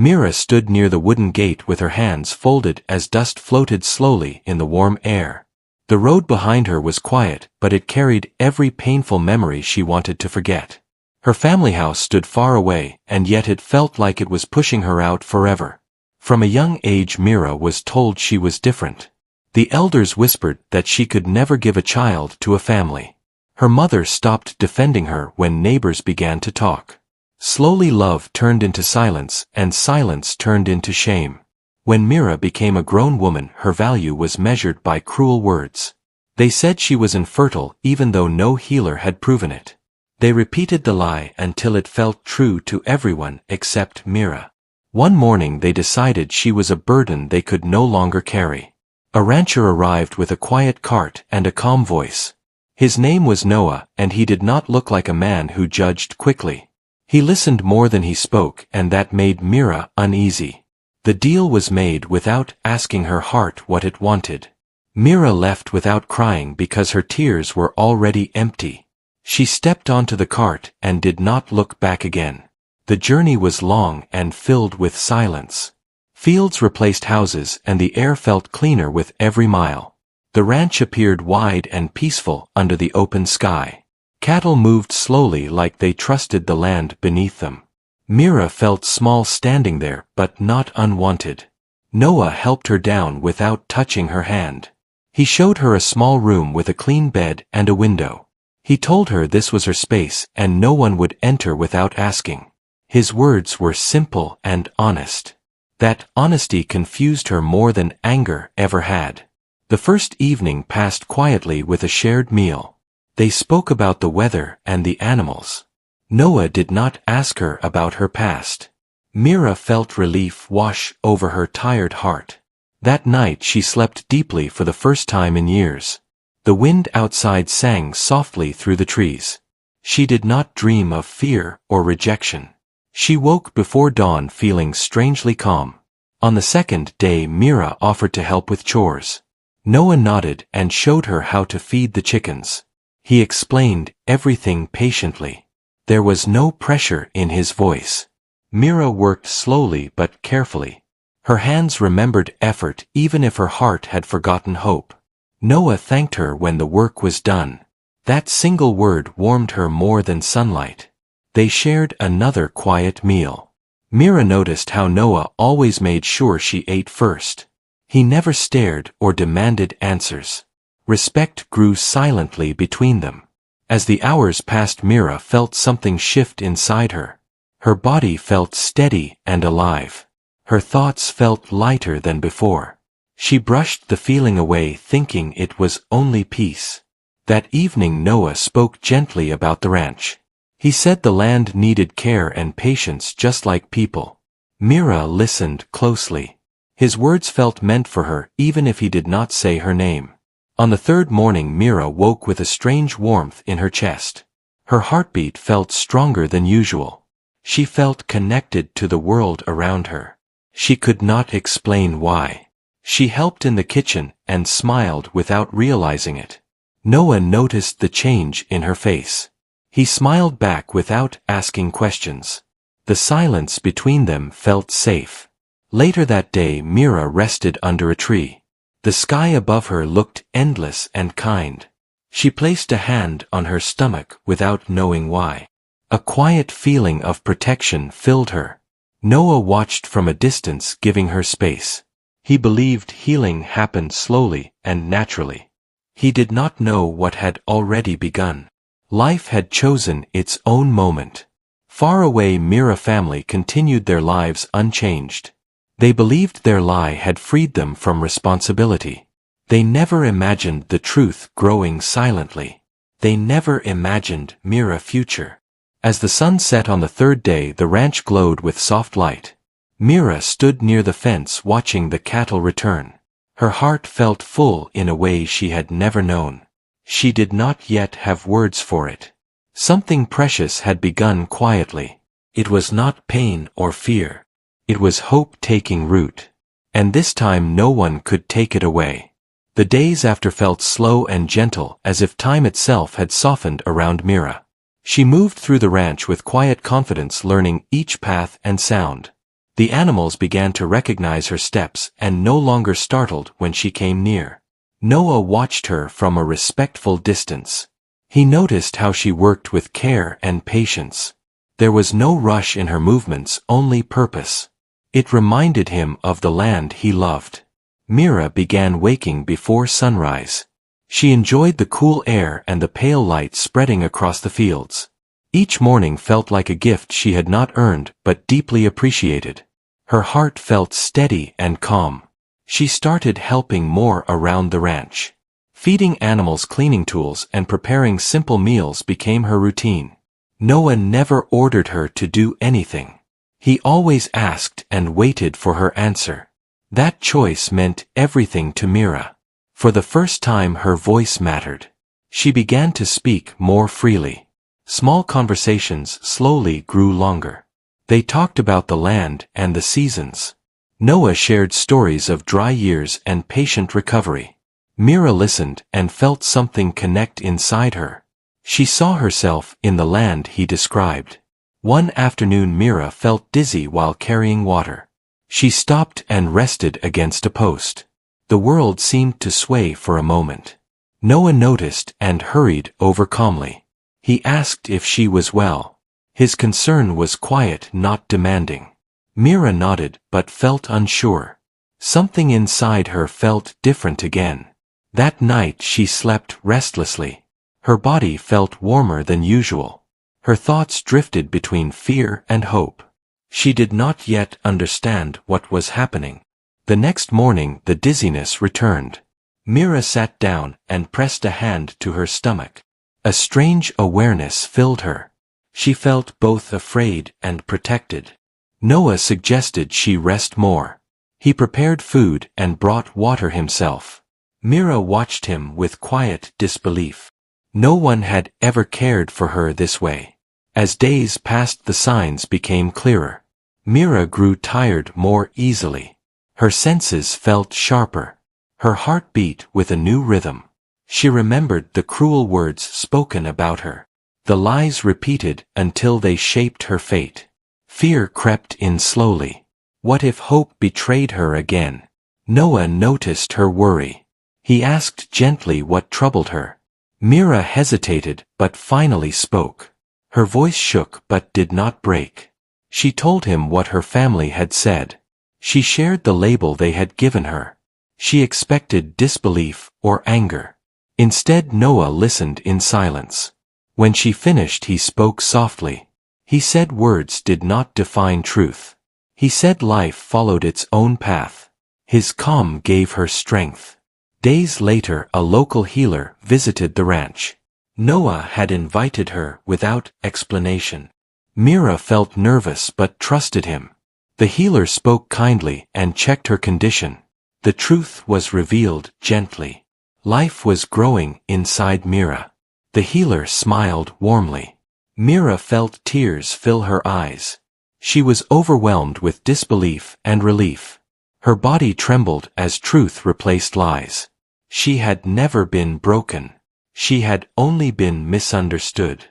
Mira stood near the wooden gate with her hands folded as dust floated slowly in the warm air. The road behind her was quiet, but it carried every painful memory she wanted to forget. Her family house stood far away, and yet it felt like it was pushing her out forever. From a young age Mira was told she was different. The elders whispered that she could never give a child to a family. Her mother stopped defending her when neighbors began to talk. Slowly love turned into silence, and silence turned into shame. When Mira became a grown woman, her value was measured by cruel words. They said she was infertile even though no healer had proven it. They repeated the lie until it felt true to everyone except Mira. One morning they decided she was a burden they could no longer carry. A rancher arrived with a quiet cart and a calm voice. His name was Noah, and he did not look like a man who judged quickly. He listened more than he spoke, and that made Mira uneasy. The deal was made without asking her heart what it wanted. Mira left without crying because her tears were already empty. She stepped onto the cart and did not look back again. The journey was long and filled with silence. Fields replaced houses, and the air felt cleaner with every mile. The ranch appeared wide and peaceful under the open sky. Cattle moved slowly like they trusted the land beneath them. Mira felt small standing there, but not unwanted. Noah helped her down without touching her hand. He showed her a small room with a clean bed and a window. He told her this was her space and no one would enter without asking. His words were simple and honest. That honesty confused her more than anger ever had. The first evening passed quietly with a shared meal. They spoke about the weather and the animals. Noah did not ask her about her past. Mira felt relief wash over her tired heart. That night she slept deeply for the first time in years. The wind outside sang softly through the trees. She did not dream of fear or rejection. She woke before dawn feeling strangely calm. On the second day Mira offered to help with chores. Noah nodded and showed her how to feed the chickens. He explained everything patiently. There was no pressure in his voice. Mira worked slowly but carefully. Her hands remembered effort even if her heart had forgotten hope. Noah thanked her when the work was done. That single word warmed her more than sunlight. They shared another quiet meal. Mira noticed how Noah always made sure she ate first. He never stared or demanded answers. Respect grew silently between them. As the hours passed, Mira felt something shift inside her. Her body felt steady and alive. Her thoughts felt lighter than before. She brushed the feeling away, thinking it was only peace. That evening Noah spoke gently about the ranch. He said the land needed care and patience just like people. Mira listened closely. His words felt meant for her even if he did not say her name. On the third morning Mira woke with a strange warmth in her chest. Her heartbeat felt stronger than usual. She felt connected to the world around her. She could not explain why. She helped in the kitchen and smiled without realizing it. Noah noticed the change in her face. He smiled back without asking questions. The silence between them felt safe. Later that day Mira rested under a tree. The sky above her looked endless and kind. She placed a hand on her stomach without knowing why. A quiet feeling of protection filled her. Noah watched from a distance, giving her space. He believed healing happened slowly and naturally. He did not know what had already begun. Life had chosen its own moment. Far away, Mira family continued their lives unchanged. They believed their lie had freed them from responsibility. They never imagined the truth growing silently. They never imagined Mira's future. As the sun set on the third day, the ranch glowed with soft light. Mira stood near the fence watching the cattle return. Her heart felt full in a way she had never known. She did not yet have words for it. Something precious had begun quietly. It was not pain or fear. It was hope taking root. And this time no one could take it away. The days after felt slow and gentle, as if time itself had softened around Mira. She moved through the ranch with quiet confidence, learning each path and sound. The animals began to recognize her steps and no longer startled when she came near. Noah watched her from a respectful distance. He noticed how she worked with care and patience. There was no rush in her movements, only purpose. It reminded him of the land he loved. Mira began waking before sunrise. She enjoyed the cool air and the pale light spreading across the fields. Each morning felt like a gift she had not earned but deeply appreciated. Her heart felt steady and calm. She started helping more around the ranch. Feeding animals cleaning tools and preparing simple meals became her routine. Noah never ordered her to do anything. He always asked and waited for her answer. That choice meant everything to Mira. For the first time her voice mattered. She began to speak more freely. Small conversations slowly grew longer. They talked about the land and the seasons. Noah shared stories of dry years and patient recovery. Mira listened and felt something connect inside her. She saw herself in the land he described. One afternoon Mira felt dizzy while carrying water. She stopped and rested against a post. The world seemed to sway for a moment. Noah noticed and hurried over calmly. He asked if she was well. His concern was quiet, not demanding. Mira nodded but felt unsure. Something inside her felt different again. That night she slept restlessly. Her body felt warmer than usual. Her thoughts drifted between fear and hope. She did not yet understand what was happening. The next morning the dizziness returned. Mira sat down and pressed a hand to her stomach. A strange awareness filled her. She felt both afraid and protected. Noah suggested she rest more. He prepared food and brought water himself. Mira watched him with quiet disbelief. No one had ever cared for her this way. As days passed the signs became clearer. Mira grew tired more easily. Her senses felt sharper. Her heart beat with a new rhythm. She remembered the cruel words spoken about her. The lies repeated until they shaped her fate. Fear crept in slowly. What if hope betrayed her again? Noah noticed her worry. He asked gently what troubled her. Mira hesitated but finally spoke. Her voice shook but did not break. She told him what her family had said. She shared the label they had given her. She expected disbelief or anger. Instead Noah listened in silence. When she finished he spoke softly. He said words did not define truth. He said life followed its own path. His calm gave her strength. Days later a local healer visited the ranch. Noah had invited her without explanation. Mira felt nervous but trusted him. The healer spoke kindly and checked her condition. The truth was revealed gently. Life was growing inside Mira. The healer smiled warmly. Mira felt tears fill her eyes. She was overwhelmed with disbelief and relief. Her body trembled as truth replaced lies. She had never been broken. She had only been misunderstood.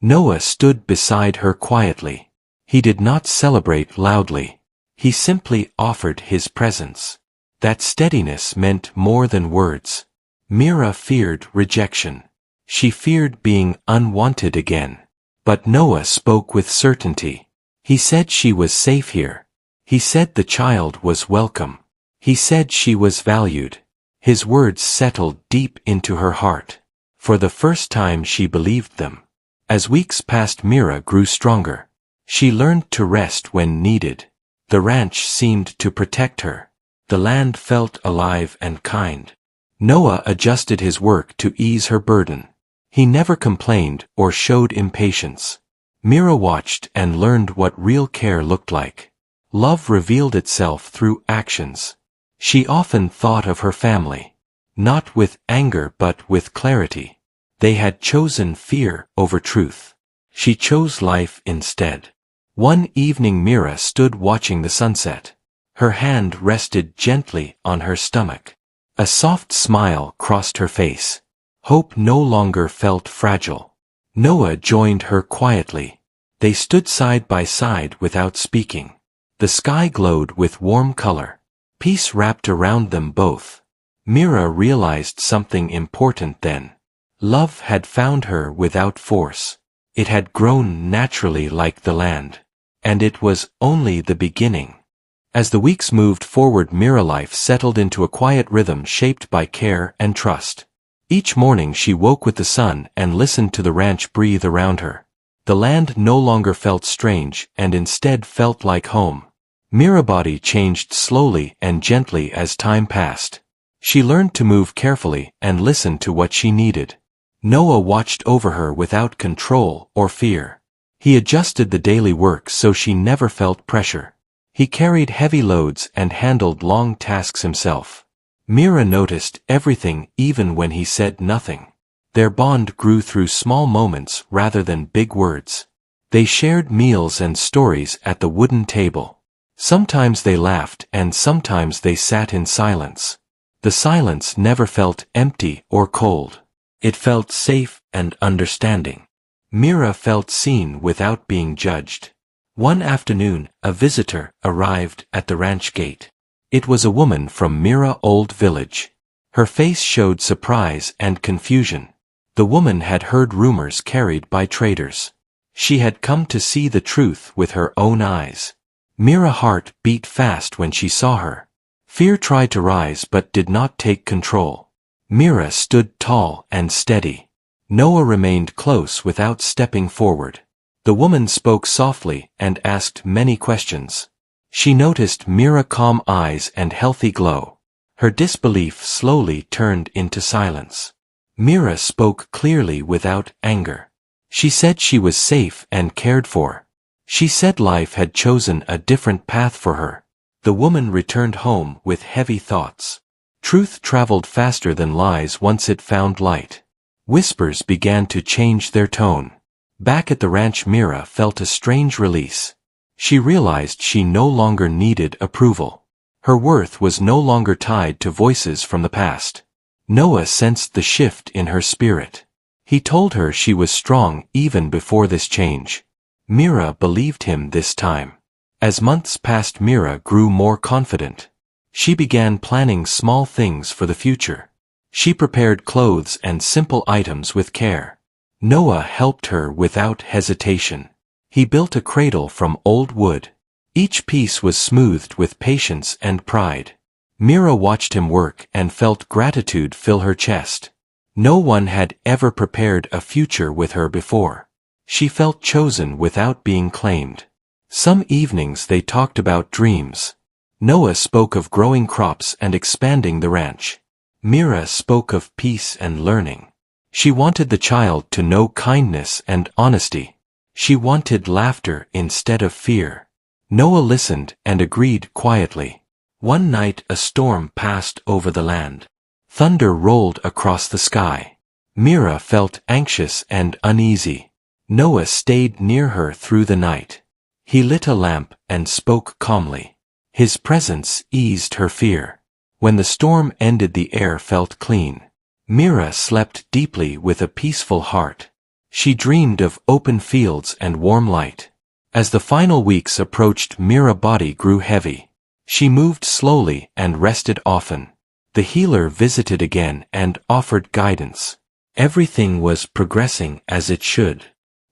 Noah stood beside her quietly. He did not celebrate loudly. He simply offered his presence. That steadiness meant more than words. Mira feared rejection. She feared being unwanted again. But Noah spoke with certainty. He said she was safe here. He said the child was welcome. He said she was valued. His words settled deep into her heart. For the first time she believed them. As weeks passed Mira grew stronger. She learned to rest when needed. The ranch seemed to protect her. The land felt alive and kind. Noah adjusted his work to ease her burden. He never complained or showed impatience. Mira watched and learned what real care looked like. Love revealed itself through actions. She often thought of her family. Not with anger but with clarity. They had chosen fear over truth. She chose life instead. One evening Mira stood watching the sunset. Her hand rested gently on her stomach. A soft smile crossed her face. Hope no longer felt fragile. Noah joined her quietly. They stood side by side without speaking. The sky glowed with warm color. Peace wrapped around them both. Mira realized something important then. Love had found her without force. It had grown naturally like the land. And it was only the beginning. As the weeks moved forward, Mira life settled into a quiet rhythm shaped by care and trust. Each morning she woke with the sun and listened to the ranch breathe around her. The land no longer felt strange and instead felt like home. Mira's body changed slowly and gently as time passed. She learned to move carefully and listen to what she needed. Noah watched over her without control or fear. He adjusted the daily work so she never felt pressure. He carried heavy loads and handled long tasks himself. Mira noticed everything even when he said nothing. Their bond grew through small moments rather than big words. They shared meals and stories at the wooden table. Sometimes they laughed and sometimes they sat in silence. The silence never felt empty or cold. It felt safe and understanding. Mira felt seen without being judged. One afternoon, a visitor arrived at the ranch gate. It was a woman from Mira's old village. Her face showed surprise and confusion. The woman had heard rumors carried by traders. She had come to see the truth with her own eyes. Mira's heart beat fast when she saw her. Fear tried to rise but did not take control. Mira stood tall and steady. Noah remained close without stepping forward. The woman spoke softly and asked many questions. She noticed Mira's calm eyes and healthy glow. Her disbelief slowly turned into silence. Mira spoke clearly without anger. She said she was safe and cared for. She said life had chosen a different path for her. The woman returned home with heavy thoughts. Truth traveled faster than lies once it found light. Whispers began to change their tone. Back at the ranch, Mira felt a strange release. She realized she no longer needed approval. Her worth was no longer tied to voices from the past. Noah sensed the shift in her spirit. He told her she was strong even before this change. Mira believed him this time. As months passed, Mira grew more confident. She began planning small things for the future. She prepared clothes and simple items with care. Noah helped her without hesitation. He built a cradle from old wood. Each piece was smoothed with patience and pride. Mira watched him work and felt gratitude fill her chest. No one had ever prepared a future with her before. She felt chosen without being claimed. Some evenings they talked about dreams. Noah spoke of growing crops and expanding the ranch. Mira spoke of peace and learning. She wanted the child to know kindness and honesty. She wanted laughter instead of fear. Noah listened and agreed quietly. One night a storm passed over the land. Thunder rolled across the sky. Mira felt anxious and uneasy. Noah stayed near her through the night. He lit a lamp and spoke calmly. His presence eased her fear. When the storm ended, the air felt clean. Mira slept deeply with a peaceful heart. She dreamed of open fields and warm light. As the final weeks approached, Mira's body grew heavy. She moved slowly and rested often. The healer visited again and offered guidance. Everything was progressing as it should.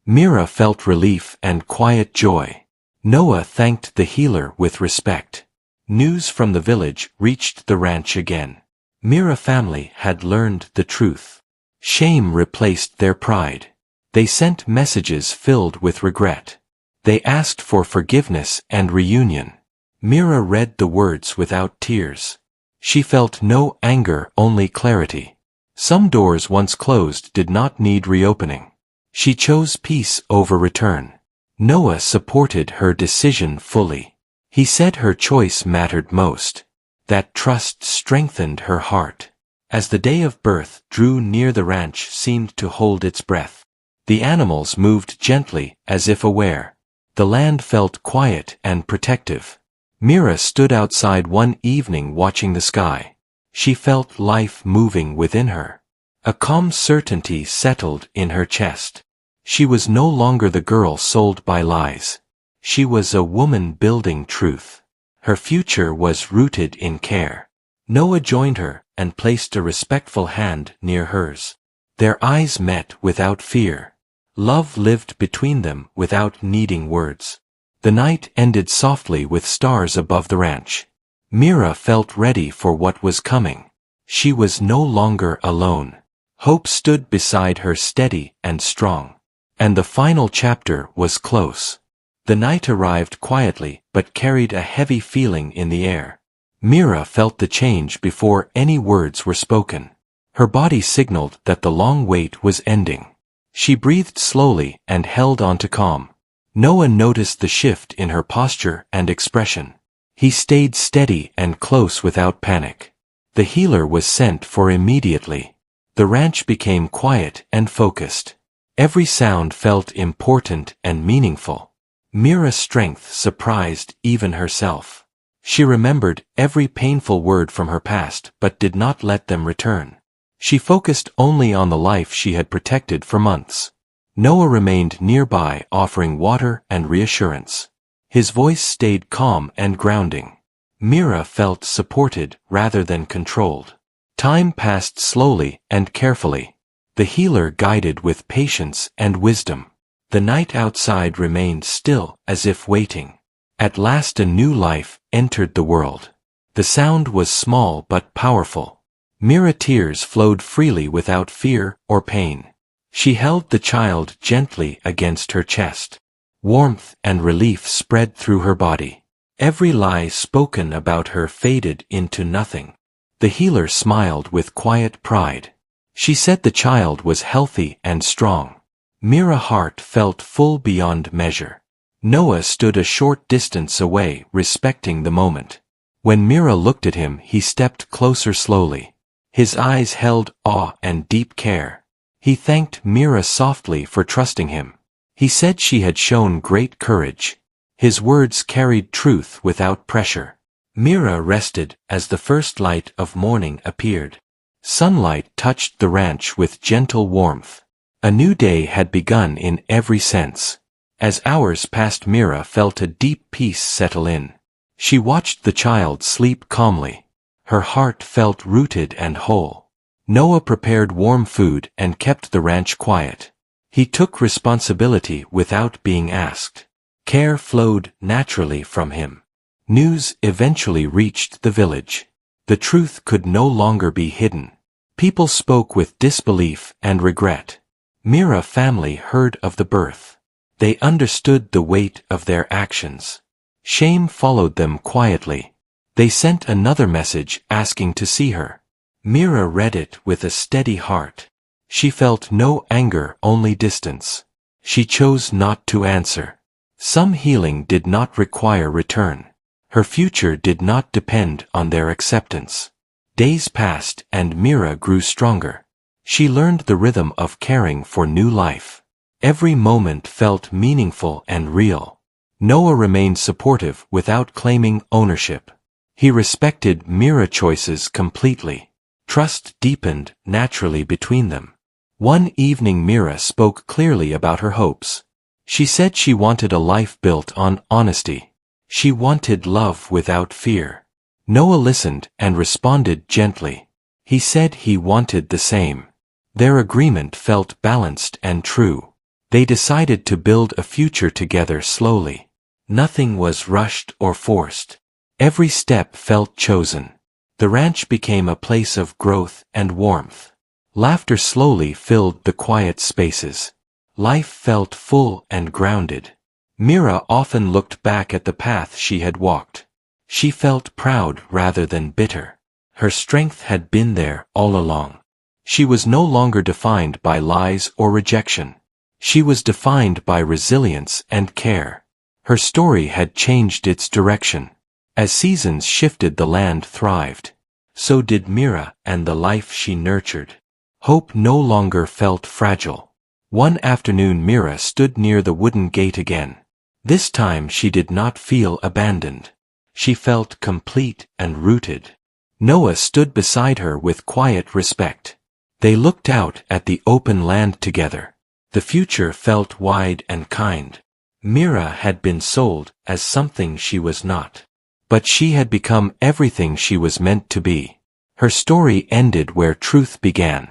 Mira felt relief and quiet joy. Noah thanked the healer with respect. News from the village reached the ranch again. Mira's family had learned the truth. Shame replaced their pride. They sent messages filled with regret. They asked for forgiveness and reunion. Mira read the words without tears. She felt no anger, only clarity. Some doors once closed did not need reopening. She chose peace over return. Noah supported her decision fully. He said her choice mattered most. That trust strengthened her heart. As the day of birth drew near, the ranch seemed to hold its breath. The animals moved gently, as if aware. The land felt quiet and protective. Mira stood outside one evening watching the sky. She felt life moving within her. A calm certainty settled in her chest. She was no longer the girl sold by lies. She was a woman building truth. Her future was rooted in care. Noah joined her and placed a respectful hand near hers. Their eyes met without fear. Love lived between them without needing words. The night ended softly with stars above the ranch. Mira felt ready for what was coming. She was no longer alone. Hope stood beside her steady and strong. And the final chapter was close. The night arrived quietly but carried a heavy feeling in the air. Mira felt the change before any words were spoken. Her body signaled that the long wait was ending. She breathed slowly and held on to calm. Noah noticed the shift in her posture and expression. He stayed steady and close without panic. The healer was sent for immediately. The ranch became quiet and focused. Every sound felt important and meaningful. Mira's strength surprised even herself. She remembered every painful word from her past but did not let them return. She focused only on the life she had protected for months. Noah remained nearby, offering water and reassurance. His voice stayed calm and grounding. Mira felt supported rather than controlled. Time passed slowly and carefully. The healer guided with patience and wisdom. The night outside remained still, as if waiting. At last a new life entered the world. The sound was small but powerful. Mira's tears flowed freely without fear or pain. She held the child gently against her chest. Warmth and relief spread through her body. Every lie spoken about her faded into nothing. The healer smiled with quiet pride. She said the child was healthy and strong. Mira's heart felt full beyond measure. Noah stood a short distance away, respecting the moment. When Mira looked at him, he stepped closer slowly. His eyes held awe and deep care. He thanked Mira softly for trusting him. He said she had shown great courage. His words carried truth without pressure. Mira rested as the first light of morning appeared. Sunlight touched the ranch with gentle warmth. A new day had begun in every sense. As hours passed, Mira felt a deep peace settle in. She watched the child sleep calmly. Her heart felt rooted and whole. Noah prepared warm food and kept the ranch quiet. He took responsibility without being asked. Care flowed naturally from him. News eventually reached the village. The truth could no longer be hidden. People spoke with disbelief and regret. Mira's family heard of the birth. They understood the weight of their actions. Shame followed them quietly. They sent another message asking to see her. Mira read it with a steady heart. She felt no anger, only distance. She chose not to answer. Some healing did not require return. Her future did not depend on their acceptance. Days passed and Mira grew stronger. She learned the rhythm of caring for new life. Every moment felt meaningful and real. Noah remained supportive without claiming ownership. He respected Mira's choices completely. Trust deepened naturally between them. One evening Mira spoke clearly about her hopes. She said she wanted a life built on honesty. She wanted love without fear. Noah listened and responded gently. He said he wanted the same. Their agreement felt balanced and true. They decided to build a future together slowly. Nothing was rushed or forced. Every step felt chosen. The ranch became a place of growth and warmth. Laughter slowly filled the quiet spaces. Life felt full and grounded. Mira often looked back at the path she had walked. She felt proud rather than bitter. Her strength had been there all along. She was no longer defined by lies or rejection. She was defined by resilience and care. Her story had changed its direction. As seasons shifted, the land thrived. So did Mira and the life she nurtured. Hope no longer felt fragile. One afternoon Mira stood near the wooden gate again. This time she did not feel abandoned. She felt complete and rooted. Noah stood beside her with quiet respect. They looked out at the open land together. The future felt wide and kind. Mira had been sold as something she was not. But she had become everything she was meant to be. Her story ended where truth began.